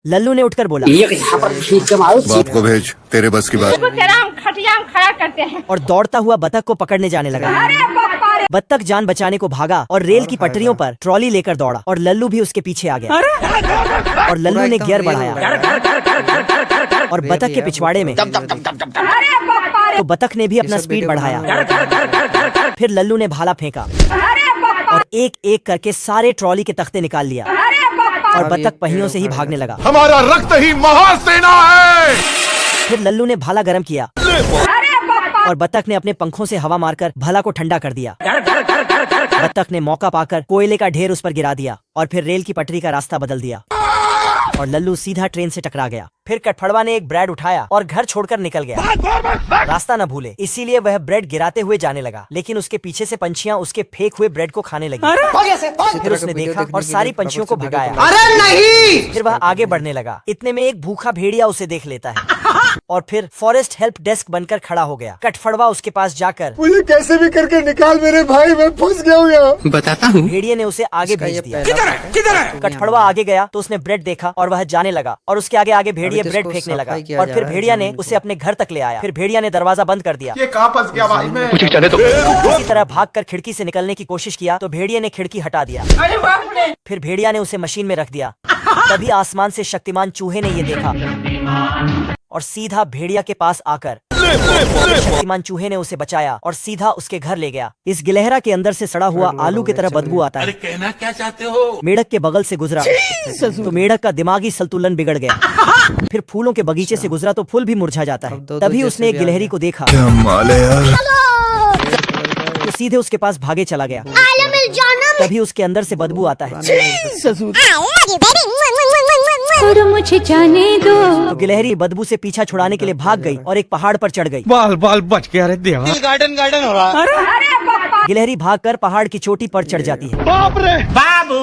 लल्लू ने उठकर बोला, बाप को भेज, तेरे बस की बात। खटिया में खड़ा करते हैं। और दौड़ता हुआ बतख को पकड़ने जाने लगा। बत्तख जान बचाने को भागा और रेल की पटरियों पर ट्रॉली लेकर दौड़ा और लल्लू भी उसके पीछे आ गया। और लल्लू ने गियर बढ़ाया और बतख के पिछवाड़े में, तो बतख ने भी अपना स्पीड बढ़ाया। फिर लल्लू ने भाला फेंका और एक एक करके सारे ट्रॉली के तख्ते निकाल लिया और बतख पहियों से ही भागने लगा। हमारा रक्त ही महासेना है। फिर लल्लू ने भाला गर्म किया और बतख ने अपने पंखों से हवा मारकर भाला को ठंडा कर दिया। बतख ने मौका पाकर कोयले का ढेर उस पर गिरा दिया और फिर रेल की पटरी का रास्ता बदल दिया और लल्लू सीधा ट्रेन से टकरा गया। फिर कटफड़वा ने एक ब्रेड उठाया और घर छोड़कर निकल गया। रास्ता न भूले, इसीलिए वह ब्रेड गिराते हुए जाने लगा, लेकिन उसके पीछे से पंछियां उसके फेंक हुए ब्रेड को खाने लगी। फिर उसने देखा और सारी पंछियों को भगाया। अरे नहीं! फिर वह आगे बढ़ने लगा। इतने में एक भूखा भेड़िया उसे देख लेता है और फिर फॉरेस्ट हेल्प डेस्क बनकर खड़ा हो गया। कटफड़वा उसके पास जाकर, मुझे कैसे भी करके निकाल मेरे भाई, मैं फंस गया हूँ यहाँ। बताता हूँ। भेड़िए ने उसे आगे भेज दिया। कटफड़वा आगे गया तो उसने ब्रेड देखा और वह जाने लगा और उसके आगे आगे भेड़िए ब्रेड फेंकने लगा और फिर भेड़िया ने उसे अपने घर तक ले आया। फिर भेड़िया ने दरवाजा बंद कर दिया। ये कहाँ फंस गया भाई मैं? इसी तरह भागकर खिड़की से निकलने की कोशिश किया तो भेड़िए ने खिड़की हटा दिया। फिर भेड़िया ने उसे मशीन में रख दिया। तभी आसमान से शक्तिमान चूहे ने ये देखा और सीधा भेड़िया के पास आकर शक्तिमान चूहे ने उसे बचाया और सीधा उसके घर ले गया। इस गिलहरा के अंदर से सड़ा हुआ आलू की तरह बदबू आता है। कहना क्या चाहते हो? मेढक के बगल से गुजरा तो मेढक का दिमागी संतुलन बिगड़ गया। फिर फूलों के बगीचे से गुजरा तो फूल भी मुरझा जाता है। तभी उसने एक गिलहरी को देखा तो सीधे उसके पास भागे चला गया। तभी उसके अंदर से बदबू आता है। और मुझे जाने दो। तो गिलहरी बदबू से पीछा छुड़ाने के लिए भाग गई और एक पहाड़ पर चढ़ गई। बाल बाल बच गया रे देवा। गार्डन हो रहा। गिलहरी भागकर पहाड़ की चोटी पर चढ़ जाती है। बाप रे बाबू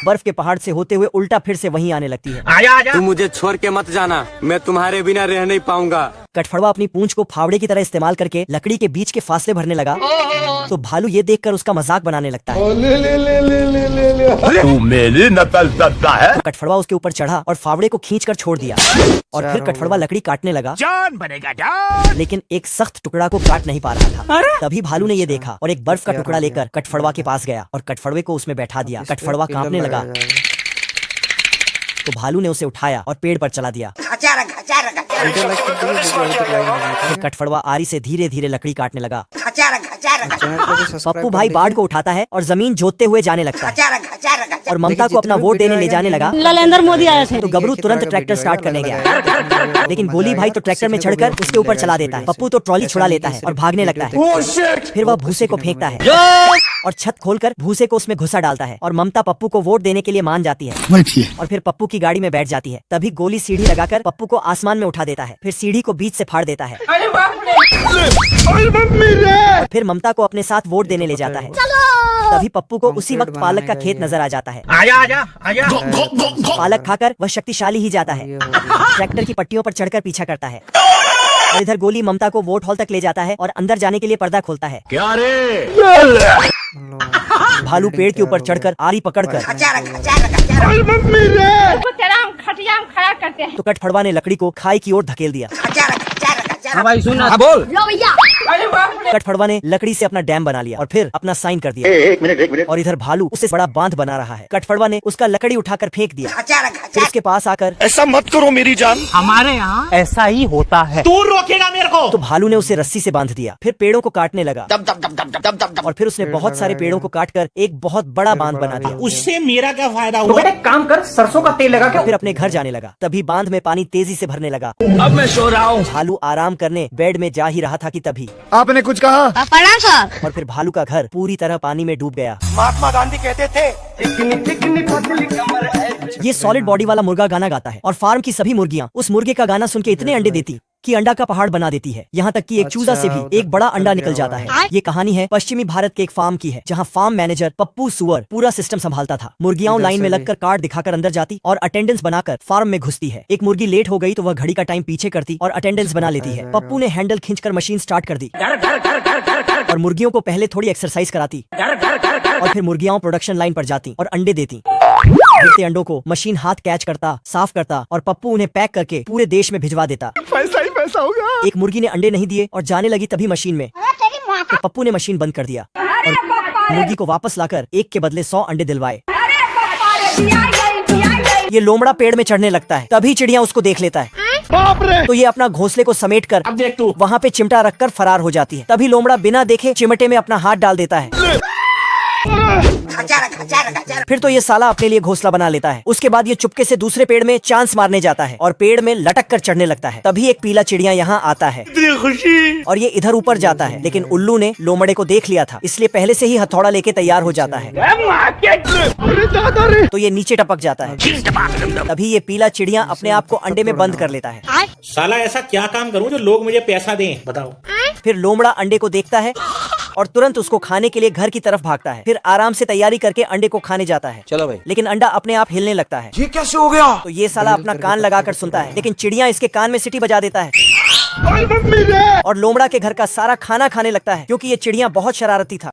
बर्फ के पहाड़ से होते हुए उल्टा फिर से वहीं आने लगती है। आजा। तू मुझे छोड़ के मत जाना, मैं तुम्हारे बिना रह नहीं पाऊंगा। कटफड़वा अपनी पूंछ को फावड़े की तरह इस्तेमाल करके लकड़ी के बीच के फासले भरने लगा तो भालू ये देखकर उसका मजाक बनाने लगता है। तू मेरी नकल करता है। तो कटफड़वा उसके ऊपर चढ़ा और फावड़े को खींचकर छोड़ दिया और फिर कटफड़वा लकड़ी काटने लगा। जान बनेगा जान। लेकिन एक सख्त टुकड़ा को काट नहीं पा रहा था। तभी भालू ने ये देखा और एक बर्फ का टुकड़ा लेकर कटफड़वा के पास गया और कटफड़वे को उसमें बैठा दिया। कटफड़वा कांपने लगा तो भालू ने उसे उठाया और पेड़ पर चला दिया। कटफड़वा आरी से धीरे धीरे लकड़ी काटने लगा। पप्पू भाई बाढ़ को उठाता है और जमीन जोतते हुए जाने लगता है और ममता को अपना वोट देने ले जाने लगा। नरेंद्र मोदी आए थे तो गबरू तुरंत ट्रैक्टर स्टार्ट करने गया, लेकिन गोली भाई तो ट्रैक्टर में चढ़कर उसके ऊपर चला देता है। पप्पू तो ट्रॉली छुड़ा लेता है और भागने लगता है। फिर वह भूसे को फेंकता है और छत खोलकर भूसे को उसमें घुसा डालता है और ममता पप्पू को वोट देने के लिए मान जाती है और फिर पप्पू की गाड़ी में बैठ जाती है। तभी गोली सीढ़ी लगाकर पप्पू को आसमान में उठा देता है, फिर सीढ़ी को बीच से फाड़ देता है और फिर ममता को अपने साथ वोट देने ले जाता है। तभी पप्पू को उसी वक्त पालक का खेत नजर आ जाता है। आजा। पालक खाकर वह शक्तिशाली ही जाता है। ट्रैक्टर की पट्टियों पर चढ़कर पीछा करता है और इधर गोली ममता को वोट हॉल तक ले जाता है और अंदर जाने के लिए पर्दा खोलता है। क्या रे? भालू पेड़ के ऊपर चढ़कर आरी पकड़कर खटिया में खड़ा करते हैं। तो कटफड़वा ने लकड़ी को खाई की ओर धकेल दिया। भाई सुन बोल। कटफड़वा ने लकड़ी से अपना डैम बना लिया और फिर अपना साइन कर दिया। एक मिनट। और इधर भालू उससे बड़ा बांध बना रहा है। कटफड़वा ने उसका लकड़ी उठाकर फेंक दिया। फिर उसके पास आकर, ऐसा मत करो मेरी जान। हमारे यहाँ ऐसा ही होता है। तू रोकेगा मेरे को? तो भालू ने उसे रस्सी से बांध दिया। फिर पेड़ों को काटने लगा और फिर उसने बहुत सारे पेड़ों को काटकर एक बहुत बड़ा बांध बना दिया। उससे मेरा क्या फायदा हुआ? तो काम कर, सरसों का तेल लगा के फिर अपने घर जाने लगा। तभी बांध में पानी तेजी से भरने लगा। अब मैं सो रहा हूँ। भालू आराम करने बेड में जा ही रहा था कि तभी आपने कुछ कहा? और फिर भालू का घर पूरी तरह पानी में डूब गया। महात्मा गांधी कहते थे ये सॉलिड बॉडी वाला मुर्गा गाना गाता है और फार्म की सभी मुर्गियां उस मुर्गे का गाना सुन के इतने अंडे देती कि अंडा का पहाड़ बना देती है। यहाँ तक कि एक चूजा से भी एक बड़ा अंडा निकल जाता है। ये कहानी है पश्चिमी भारत के एक फार्म की है, जहाँ फार्म मैनेजर पप्पू सुअर पूरा सिस्टम संभालता था। मुर्गियां लाइन में लगकर कार्ड दिखाकर अंदर जाती और अटेंडेंस बनाकर फार्म में घुसती है। एक मुर्गी लेट हो गई तो वह घड़ी का टाइम पीछे करती और अटेंडेंस बना लेती है। पप्पू ने हैंडल खींचकर मशीन स्टार्ट कर दी और मुर्गियों को पहले थोड़ी एक्सरसाइज कराती और फिर मुर्गियां प्रोडक्शन लाइन पर जाती और अंडे देती। गिरते अंडों को मशीन हाथ कैच करता, साफ करता और पप्पू उन्हें पैक करके पूरे देश में भिजवा देता। पैसा ही पैसा होगा। एक मुर्गी ने अंडे नहीं दिए और जाने लगी तभी मशीन में, तो पप्पू ने मशीन बंद कर दिया और मुर्गी को वापस लाकर एक के बदले 100 अंडे दिलवाए। ये लोमड़ा पेड़ में चढ़ने लगता है, तभी चिड़िया उसको देख लेता है। बाप रे। तो ये अपना घोंसले को समेट कर अब देख तू। वहाँ पे चिमटा रखकर फरार हो जाती है। तभी लोमड़ा बिना देखे चिमटे में अपना हाथ डाल देता है। फिर तो ये साला अपने लिए घोंसला बना लेता है। उसके बाद ये चुपके से दूसरे पेड़ में चांस मारने जाता है और पेड़ में लटक कर चढ़ने लगता है। तभी एक पीला चिड़िया यहाँ आता है खुशी। और ये इधर ऊपर जाता है, लेकिन उल्लू ने लोमड़े को देख लिया था, इसलिए पहले से ही हथौड़ा लेके तैयार हो जाता है। तो ये नीचे टपक जाता है। तभी ये पीला चिड़िया अपने आप को अंडे में बंद कर लेता है। साला ऐसा क्या काम करूं जो लोग मुझे पैसा दें, बताओ। फिर लोमड़ा अंडे को देखता है और तुरंत उसको खाने के लिए घर की तरफ भागता है। फिर आराम से तैयारी करके अंडे को खाने जाता है। चलो भाई। लेकिन अंडा अपने आप हिलने लगता है। ये कैसे हो गया? तो ये साला अपना कान लगाकर सुनता है, लेकिन चिड़िया इसके कान में सीटी बजा देता है और लोमड़ा के घर का सारा खाना खाने लगता है, क्योंकि ये चिड़िया बहुत शरारती था।